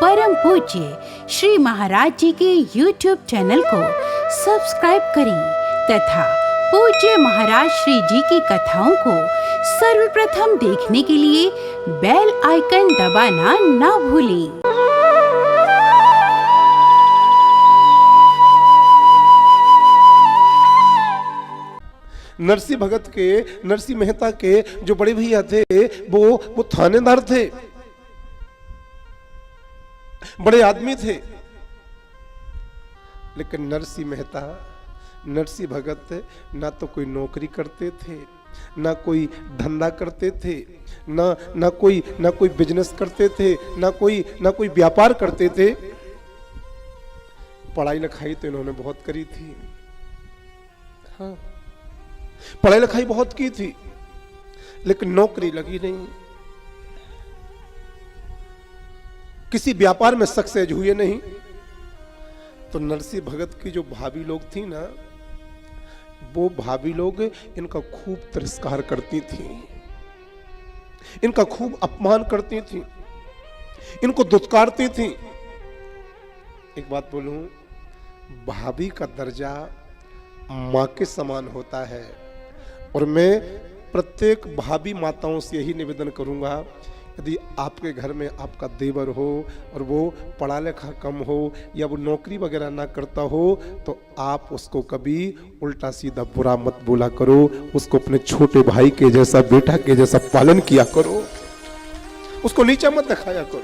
परम पूज्य श्री महाराज जी के YouTube चैनल को सब्सक्राइब करें तथा पूज्य महाराज श्री जी की कथाओं को सर्वप्रथम देखने के लिए बेल आइकन दबाना ना भूलें। नरसिंह भगत के, नरसिंह मेहता के जो बड़े भैया थे वो थानेदार थे, बड़े आदमी थे। लेकिन नरसिंह मेहता, नरसिंह भगत ना तो कोई नौकरी करते थे, ना कोई धंधा करते थे, ना कोई बिजनेस करते थे, ना कोई व्यापार करते थे। पढ़ाई लिखाई तो इन्होंने बहुत करी थी, हाँ पढ़ाई लिखाई बहुत की थी, लेकिन नौकरी लगी नहीं, किसी व्यापार में सक्सेस हुए नहीं। तो नरसिंह भगत की जो भाभी लोग थी ना, वो भाभी लोग इनका खूब तिरस्कार करती थी, इनका खूब अपमान करती थी, इनको दुत्कारती थी। एक बात बोलूं, भाभी का दर्जा मां के समान होता है। और मैं प्रत्येक भाभी माताओं से यही निवेदन करूंगा, यदि आपके घर में आपका देवर हो और वो पढ़ा लिखा कम हो या वो नौकरी वगैरह ना करता हो, तो आप उसको कभी उल्टा सीधा बुरा मत बोला करो, उसको अपने छोटे भाई के जैसा, बेटा के जैसा पालन किया करो, उसको नीचा मत दिखाया करो।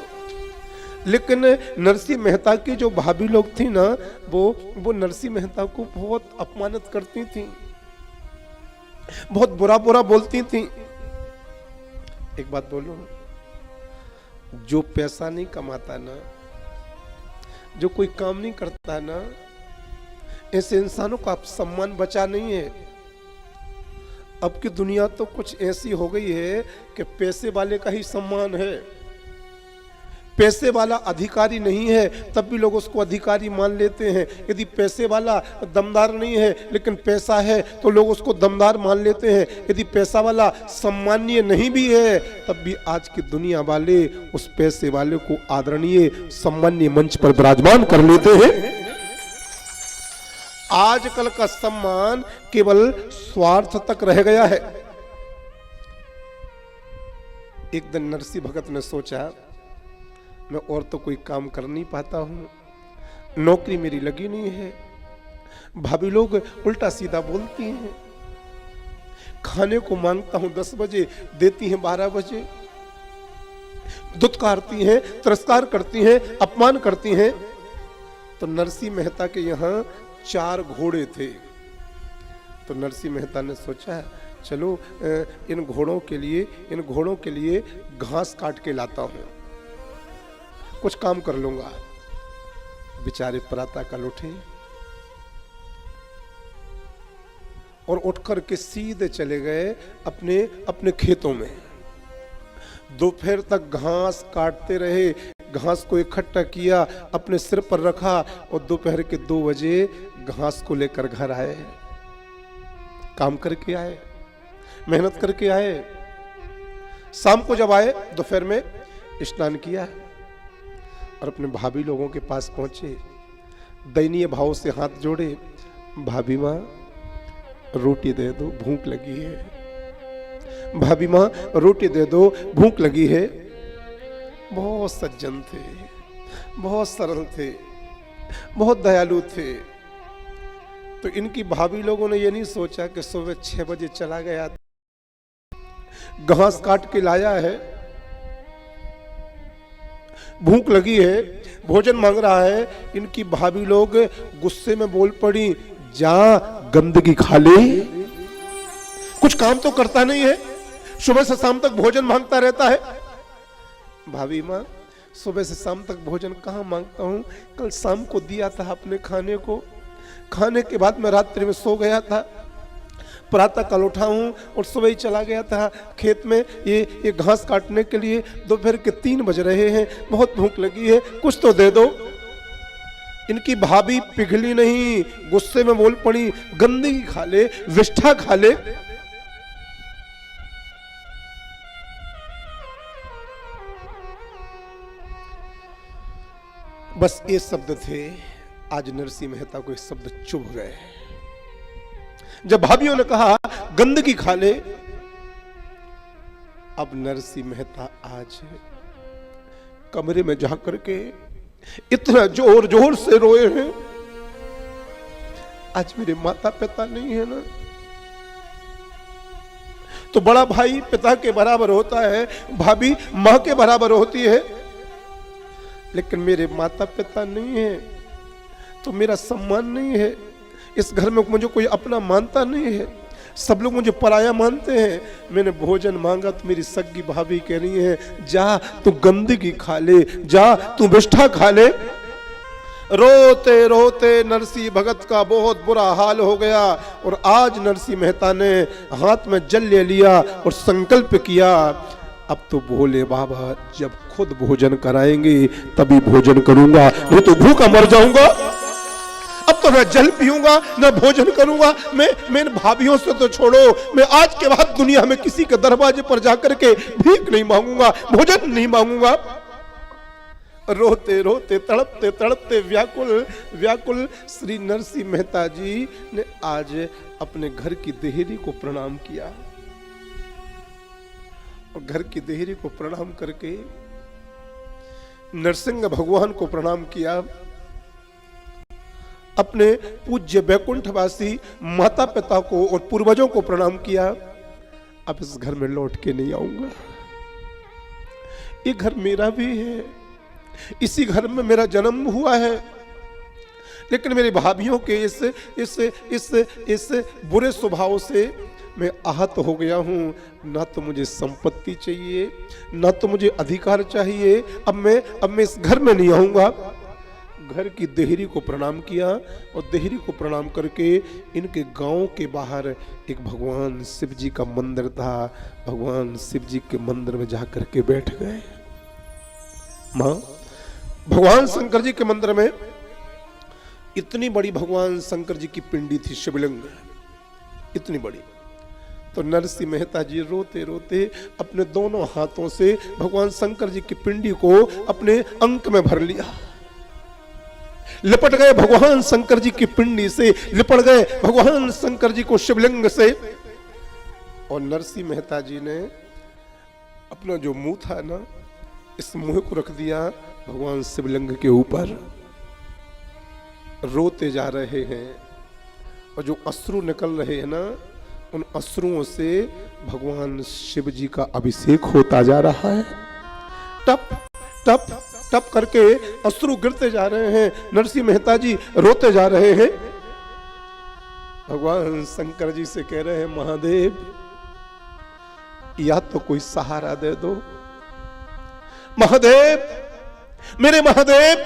लेकिन नरसिंह मेहता की जो भाभी लोग थी ना, वो नरसिंह मेहता को बहुत अपमानित करती थी, बहुत बुरा बोलती थी। एक बात बोलूं, जो पैसा नहीं कमाता ना, जो कोई काम नहीं करता ना, ऐसे इंसानों का सम्मान बचा नहीं है। अब की दुनिया तो कुछ ऐसी हो गई है कि पैसे वाले का ही सम्मान है, पैसे वाला अधिकारी नहीं है तब भी लोग उसको अधिकारी मान लेते हैं। यदि पैसे वाला दमदार नहीं है लेकिन पैसा है तो लोग उसको दमदार मान लेते हैं। यदि पैसा वाला सम्मानीय नहीं भी है तब भी आज की दुनिया वाले उस पैसे वाले को आदरणीय सम्मानीय मंच पर विराजमान कर लेते हैं। आजकल का सम्मान केवल स्वार्थ तक रह गया है। एक दिन नरसिंह भगत ने सोचा, मैं और तो कोई काम कर नहीं पाता हूं, नौकरी मेरी लगी नहीं है, भाभी लोग उल्टा सीधा बोलती हैं, खाने को मांगता हूं 10 बजे, देती हैं 12 बजे, दुत्कारती हैं, तिरस्कार करती हैं, अपमान करती हैं। तो नरसिंह मेहता के यहां 4 घोड़े थे। तो नरसिंह मेहता ने सोचा, चलो इन घोड़ों के लिए घास काट के लाता हूं, कुछ काम कर लूंगा। बेचारे प्रातः काल उठे और उठकर के सीधे चले गए अपने खेतों में। दोपहर तक घास काटते रहे, घास को इकट्ठा किया, अपने सिर पर रखा और दोपहर के 2 बजे घास को लेकर घर आए। काम करके आए, मेहनत करके आए। शाम को जब आए, दोपहर में स्नान किया और अपने भाभी लोगों के पास पहुंचे, दयनीय भाव से हाथ जोड़े, भाभी माँ रोटी दे दो, भूख लगी है, भाभी माँ रोटी दे दो, भूख लगी है। बहुत सज्जन थे, बहुत सरल थे, बहुत दयालु थे। तो इनकी भाभी लोगों ने ये नहीं सोचा कि सुबह 6 बजे चला गया, घास काट के लाया है, भूख लगी है, भोजन मांग रहा है। इनकी भाभी लोग गुस्से में बोल पड़ी, जा गंदगी खा ले, कुछ काम तो करता नहीं है, सुबह से शाम तक भोजन मांगता रहता है। भाभी माँ, सुबह से शाम तक भोजन कहाँ मांगता हूँ, कल शाम को दिया था अपने खाने को, खाने के बाद मैं रात्रि में सो गया था, प्रातः काल उठा हूं और सुबह ही चला गया था खेत में ये घास काटने के लिए। दोपहर के 3 बज रहे हैं, बहुत भूख लगी है, कुछ तो दे दो। इनकी भाभी पिघली नहीं, गुस्से में बोल पड़ी, गंदगी खा ले, विष्ठा खा ले। बस ये शब्द थे, आज नरसिंह मेहता को ये शब्द चुभ गए। जब भाभियों ने कहा गंदगी खा ले, अब नरसिंह मेहता आज कमरे में जाकर के इतना जोर जोर से रोए हैं। आज मेरे माता पिता नहीं है ना, तो बड़ा भाई पिता के बराबर होता है, भाभी मां के बराबर होती है, लेकिन मेरे माता पिता नहीं है तो मेरा सम्मान नहीं है। इस घर में मुझे कोई अपना मानता नहीं है, सब लोग मुझे पराया मानते हैं। मैंने भोजन मांगा तो मेरी सग्गी भाभी कह रही है जा तू गंदगी खा ले, जा तू बिष्ठा खा ले। रोते रोते नरसिंह भगत का बहुत बुरा हाल हो गया और आज नरसिंह मेहता ने हाथ में जल ले लिया और संकल्प किया, अब तो भोले बाबा जब खुद भोजन कराएंगे तभी भोजन करूंगा, नहीं तो भूखा मर जाऊंगा। अब तो मैं जल पीऊंगा न भोजन करूंगा। मैं इन भाभियों से तो छोड़ो, मैं आज के बाद दुनिया में किसी के दरवाजे पर जाकर के भीख नहीं मांगूंगा, भोजन नहीं मांगूंगा। रोते रोते तड़पते तड़पते व्याकुल व्याकुल श्री नरसिंह मेहता जी ने आज अपने घर की देहरी को प्रणाम किया और घर की देहरी को प्रणाम करके नरसिंह भगवान को प्रणाम किया। अपने पूज्य वैकुंठवासी माता पिता को और पूर्वजों को प्रणाम किया। अब इस घर में लौट के नहीं आऊंगा, ये घर मेरा भी है, इसी घर में मेरा जन्म हुआ है, लेकिन मेरी भाभियों के इस बुरे स्वभाव से मैं आहत हो गया हूं। ना तो मुझे संपत्ति चाहिए, ना तो मुझे अधिकार चाहिए। अब मैं इस घर में नहीं आऊंगा। घर की देहरी को प्रणाम किया और देहरी को प्रणाम करके इनके गांव के बाहर एक भगवान शिव जी का मंदिर था, भगवान शिव जी के मंदिर में जाकर के बैठ गए। मां, भगवान शंकर जी के मंदिर में इतनी बड़ी भगवान शंकर जी की पिंडी थी, शिवलिंग इतनी बड़ी। तो नरसिंह मेहता जी रोते रोते अपने दोनों हाथों से भगवान शंकर जी की पिंडी को अपने अंक में भर लिया, लिपट गए भगवान शंकर जी की पिंडी से, लिपट गए भगवान शंकर जी को शिवलिंग से। और नरसिंह मेहता जी ने अपना जो मुंह था ना, इस मुंह को रख दिया भगवान शिवलिंग के ऊपर। रोते जा रहे हैं और जो अश्रु निकल रहे हैं ना, उन अश्रुओं से भगवान शिव जी का अभिषेक होता जा रहा है। टप टप टप करके अश्रु गिरते जा रहे हैं। नरसिंह मेहता जी रोते जा रहे हैं। भगवान शंकर जी से कह रहे हैं महादेव या तो कोई सहारा दे दो, महादेव मेरे महादेव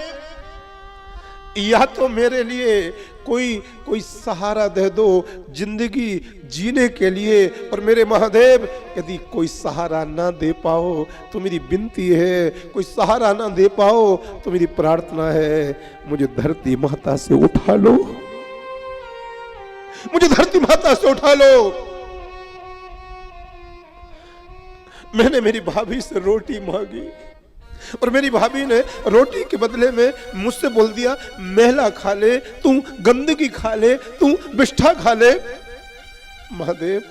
या तो मेरे लिए कोई सहारा दे दो जिंदगी जीने के लिए। और मेरे महादेव यदि कोई सहारा ना दे पाओ तो मेरी विनती है, कोई सहारा ना दे पाओ तो मेरी प्रार्थना है, मुझे धरती माता से उठा लो, मुझे धरती माता से उठा लो। मैंने मेरी भाभी से रोटी मांगी और मेरी भाभी ने रोटी के बदले में मुझसे बोल दिया महला खा ले, तू गंदगी खा ले, तू बिष्ठा खा ले। महादेव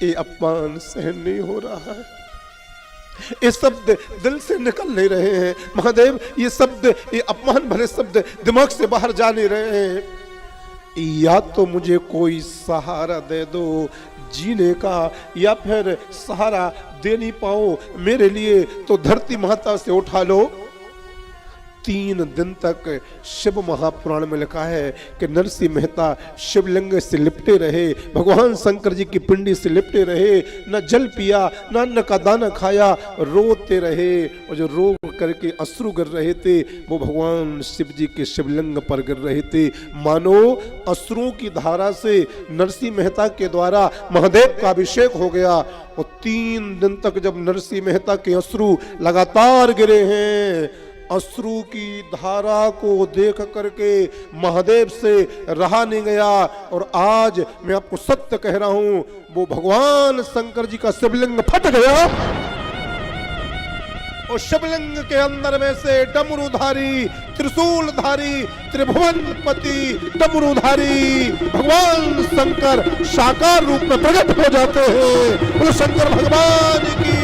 ये अपमान सहन नहीं हो रहा है, ये शब्द दिल से निकल नहीं रहे हैं। महादेव ये शब्द, ये अपमान भरे शब्द दिमाग से बाहर जा नहीं रहे हैं। या तो मुझे कोई सहारा दे दो जीने का, या फिर सहारा दे नहीं पाओ मेरे लिए तो धरती माता से उठा लो। 3 दिन तक शिव महापुराण में लिखा है कि नरसिंह मेहता शिवलिंग से लिपटे रहे, भगवान शंकर जी की पिंडी से लिपटे रहे, न जल पिया न अन्न का दाना खाया, रोते रहे और जो रो करके अश्रु गिर रहे थे वो भगवान शिव जी के शिवलिंग पर गिर रहे थे। मानो अश्रुओं की धारा से नरसिंह मेहता के द्वारा महादेव का अभिषेक हो गया। और 3 दिन तक जब नरसिंह मेहता के अश्रु लगातार गिरे हैं, अश्रु की धारा को देख करके महादेव से रहा नहीं गया। और आज मैं आपको सत्य कह रहा हूं, वो भगवान शंकर जी का शिवलिंग फट गया और शिवलिंग के अंदर में से डमरूधारी, त्रिशूलधारी, त्रिभुवनपति डमरूधारी भगवान शंकर साकार रूप में प्रकट हो जाते हैं। बोलो शंकर भगवान की।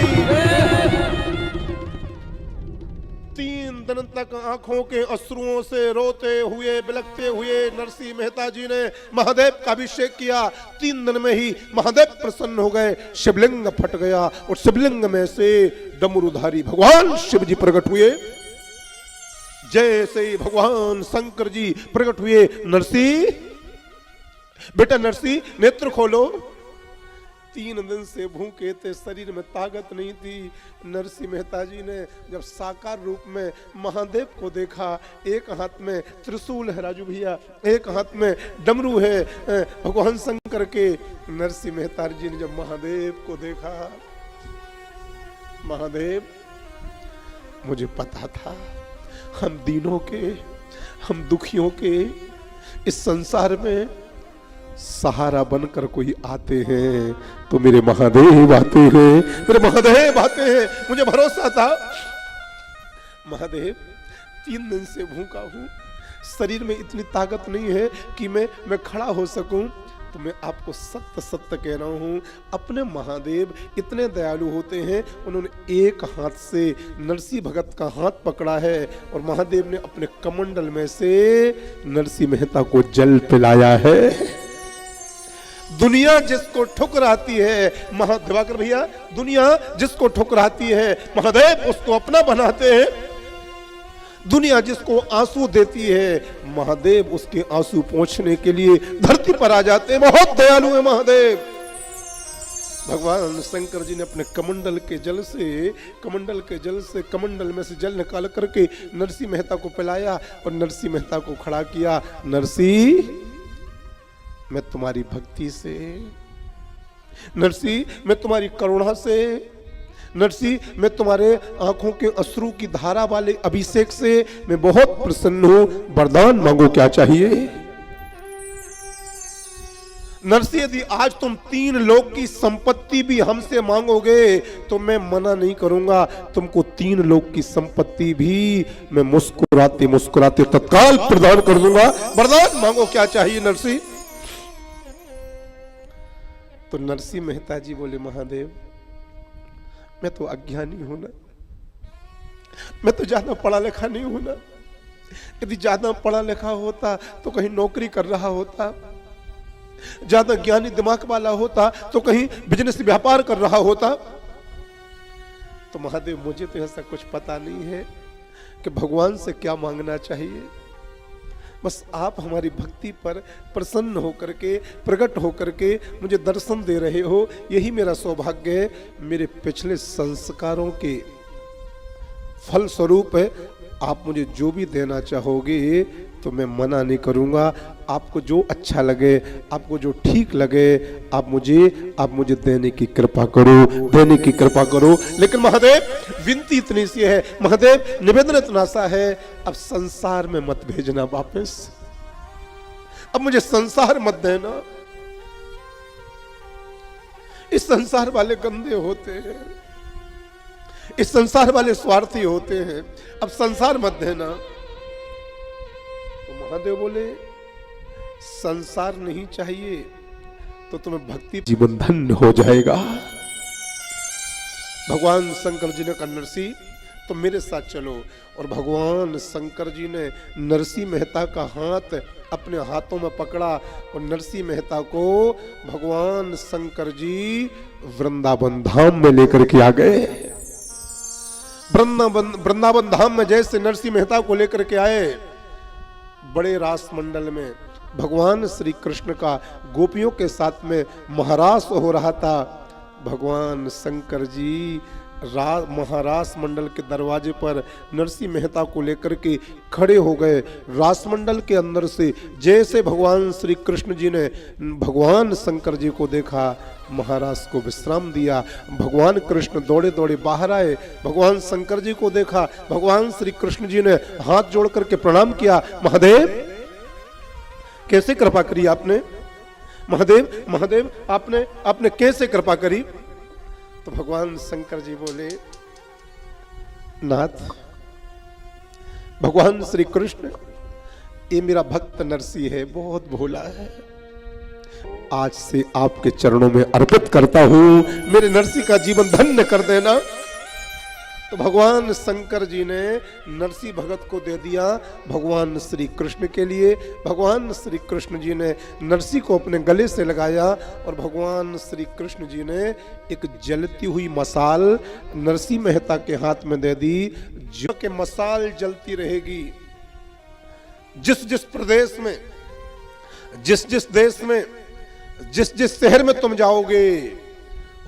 3 दिन तक आंखों के अश्रुओं से रोते हुए बिलखते हुए नरसिंह मेहता जी ने महादेव का अभिषेक किया। 3 दिन में ही महादेव प्रसन्न हो गए, शिवलिंग फट गया और शिवलिंग में से डमरूधारी भगवान शिव जी प्रकट हुए। जैसे ही भगवान शंकर जी प्रकट हुए, नरसिंह बेटा नरसिंह नेत्र खोलो। 3 दिन से भूखे थे, शरीर में ताकत नहीं थी। नरसिंह मेहता जी ने जब साकार रूप में महादेव को देखा, एक हाथ में त्रिशूल है राजू भैया, एक हाथ में डमरू है भगवान शंकर के। नरसिंह मेहता जी ने जब महादेव को देखा, महादेव मुझे पता था हम दीनों के, हम दुखियों के इस संसार में सहारा बनकर कोई आते हैं तो मेरे महादेव आते हैं, मेरे महादेव आते हैं। मुझे भरोसा था। महादेव 3 दिन से भूखा हूं, शरीर में इतनी ताकत नहीं है कि मैं खड़ा हो सकूं, तो मैं आपको सत्य सत्य कह रहा हूं, अपने महादेव इतने दयालु होते हैं। उन्होंने एक हाथ से नरसिंह भगत का हाथ पकड़ा है और महादेव ने अपने कमंडल में से नरसिंह मेहता को जल पिलाया है। दुनिया जिसको ठुकराती है महादेवाकर भैया, दुनिया जिसको ठुकराती है महादेव उसको अपना बनाते हैं। दुनिया जिसको आंसू देती है महादेव उसके आंसू पोंछने के लिए धरती पर आ जाते हैं। बहुत दयालु है महादेव। भगवान शंकर जी ने अपने कमंडल के जल से कमंडल में से जल निकाल करके नरसिंह मेहता को पिलाया और नरसिंह मेहता को खड़ा किया। नरसिंह मैं तुम्हारी भक्ति से, नरसिंह मैं तुम्हारी करुणा से, नरसिंह मैं तुम्हारे आंखों के अश्रु की धारा वाले अभिषेक से मैं बहुत प्रसन्न हूं। वरदान मांगो, क्या चाहिए? नरसिंह यदि आज तुम 3 लोक की संपत्ति भी हमसे मांगोगे तो मैं मना नहीं करूंगा। तुमको 3 लोक की संपत्ति भी मैं मुस्कुराते मुस्कुराते तत्काल प्रदान कर दूंगा। वरदान मांगो, क्या चाहिए नरसिंह? तो नरसिंह मेहता जी बोले, महादेव मैं तो अज्ञानी हूं ना, मैं तो ज्यादा पढ़ा लिखा नहीं हूं ना। यदि ज्यादा पढ़ा लिखा होता तो कहीं नौकरी कर रहा होता, ज्यादा ज्ञानी दिमाग वाला होता तो कहीं बिजनेस व्यापार कर रहा होता। तो महादेव मुझे तो ऐसा कुछ पता नहीं है कि भगवान से क्या मांगना चाहिए। बस आप हमारी भक्ति पर प्रसन्न होकर के, प्रकट होकर के मुझे दर्शन दे रहे हो, यही मेरा सौभाग्य है। मेरे पिछले संस्कारों के फल स्वरूप आप मुझे जो भी देना चाहोगे तो मैं मना नहीं करूंगा। आपको जो अच्छा लगे, आपको जो ठीक लगे, आप मुझे देने की कृपा करो, देने की कृपा करो। लेकिन महादेव विनती इतनी सी है, महादेव निवेदन इतना सा है, अब संसार में मत भेजना वापस, अब मुझे संसार मत देना। इस संसार वाले गंदे होते हैं, इस संसार वाले स्वार्थी होते हैं, अब संसार मत देना। तो महादेव बोले, संसार नहीं चाहिए तो तुम्हें भक्ति जीवन धन्य हो जाएगा। भगवान शंकर जी ने कहा, नरसिंह तो मेरे साथ चलो। और भगवान शंकर जी ने नरसिंह मेहता का हाथ अपने हाथों में पकड़ा और नरसिंह मेहता को भगवान शंकर जी वृंदावन धाम में लेकर के आ गए। वृंदावन धाम में जैसे नरसिंह मेहता को लेकर के आए, बड़े रास मंडल में भगवान श्री कृष्ण का गोपियों के साथ में महारास हो रहा था। भगवान शंकर जी महारास मंडल के दरवाजे पर नरसिंह मेहता को लेकर के खड़े हो गए। रास मंडल के अंदर से जैसे भगवान श्री कृष्ण जी ने भगवान शंकर जी को देखा, महाराज को विश्राम दिया। भगवान कृष्ण दौड़े दौड़े बाहर आए, भगवान शंकर जी को देखा, भगवान श्री कृष्ण जी ने हाथ जोड़ करके प्रणाम किया। महादेव कैसे कृपा करी आपने? महादेव महादेव आपने कैसे कृपा करी? तो भगवान शंकर जी बोले, नाथ, भगवान श्री कृष्ण, ये मेरा भक्त नरसी है, बहुत भोला है, आज से आपके चरणों में अर्पित करता हूं, मेरे नरसी का जीवन धन्य कर देना। तो भगवान शंकर जी ने नरसी भगत को दे दिया भगवान श्री कृष्ण के लिए। भगवान श्री कृष्ण जी ने नरसी को अपने गले से लगाया और भगवान श्री कृष्ण जी ने एक जलती हुई मसाल नरसी मेहता के हाथ में दे दी, जो कि मसाल जलती रहेगी। जिस जिस प्रदेश में, जिस जिस देश में, जिस जिस शहर में तुम जाओगे,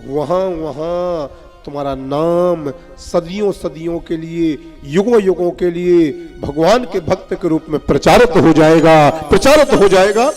वहां वहां तुम्हारा नाम सदियों सदियों के लिए, युगों युगों के लिए भगवान के भक्त के रूप में प्रचारित हो जाएगा, प्रचारित हो जाएगा।